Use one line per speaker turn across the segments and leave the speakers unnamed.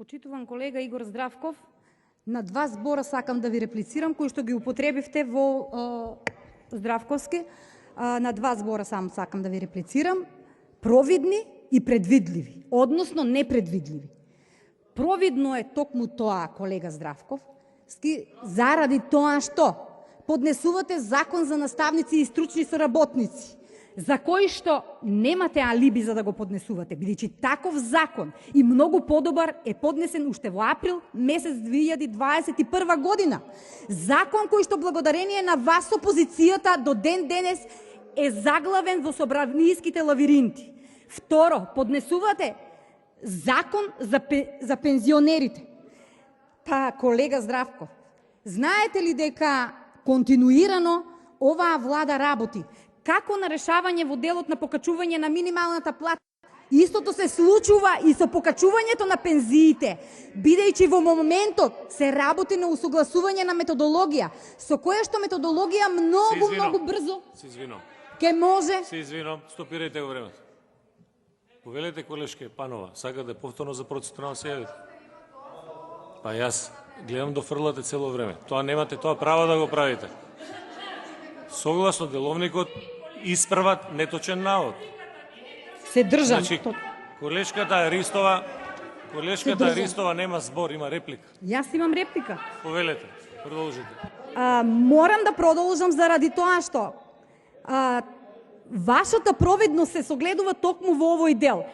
Почитуван колега Игор Здравков, на два збора сакам да ви реплицирам, кои што ги употребивте во Здравковски. На два збора само сакам да ви реплицирам. Провидни и предвидливи, односно непредвидливи. Провидно е токму тоа, колега Здравков, заради тоа што поднесувате закон за наставници и стручни соработници, за кои што немате алиби за да го поднесувате, бидејќи таков закон и многу подобар е поднесен уште во април месец 2021 година. Закон кој што благодарение на вас опозицијата до ден денес е заглавен во собраниските лавиринти. Второ, поднесувате закон за пензионерите. Па, колега Здравков, знаете ли дека континуирано оваа влада работи како на решавање во делот на покачување на минималната плата? Истото се случува и со покачувањето на пензиите, бидејќи во моментот се работи на усогласување на методологија, со која што методологија многу брзо ке може...
Се извинам, стопирајте го времето. Повелете колешке Панова, сакате повторно за процедурално се јавите? Па јас гледам да фрлате цело време. Тоа немате тоа право да го правите. Согласно деловникот, исправат неточен навод.
Се држам.
Значи, колешката Ристова нема збор, има реплика.
Јас имам реплика.
Повелете, продолжите.
Морам да продолжам заради тоа што вашата провидност се согледува токму во овој дел.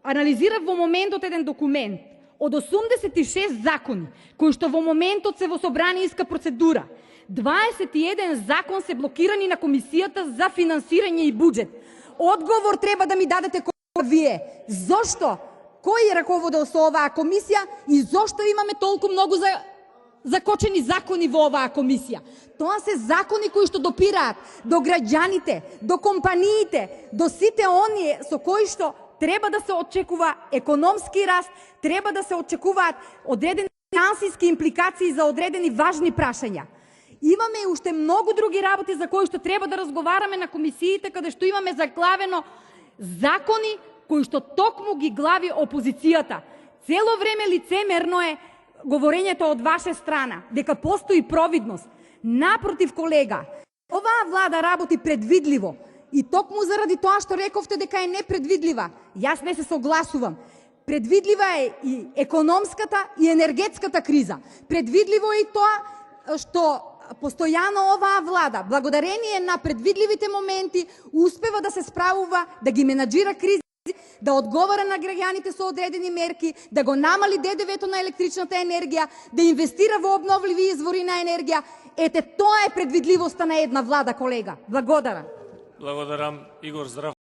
Анализирав во моментот еден документ од 86 закони, кои што во моментот се во собраниска процедура. 21 закон се блокирани на Комисијата за финансирање и буџет. Одговор треба да ми дадете вие. Зошто? Кој е раководел со оваа комисија и зошто имаме толку многу закочени закони во оваа комисија? Тоа се закони кои што допираат до граѓаните, до компаниите, до сите оние со кои што треба да се очекува економски раст, треба да се очекуваат одредени финансиски импликации за одредени важни прашања. Имаме и уште многу други работи за кои што треба да разговараме на комисиите, каде што имаме заглавено закони кои што токму ги глави опозицијата. Цело време лицемерно е говорењето од ваша страна, дека постои провидност. Напротив, колега, оваа влада работи предвидливо и токму заради тоа што рековте дека е непредвидлива, јас не се согласувам. Предвидлива е и економската и енергетската криза. Предвидливо е и тоа што постојано оваа влада, благодарение на предвидливите моменти, успева да се справува, да ги менаџира кризи, да одговара на граѓаните со одредени мерки, да го намали ДДВ-то на електричната енергија, да инвестира во обновливи извори на енергија. Ете, тоа е предвидливоста на една влада, колега. Благодарам.
Благодарам, Игор Здравков.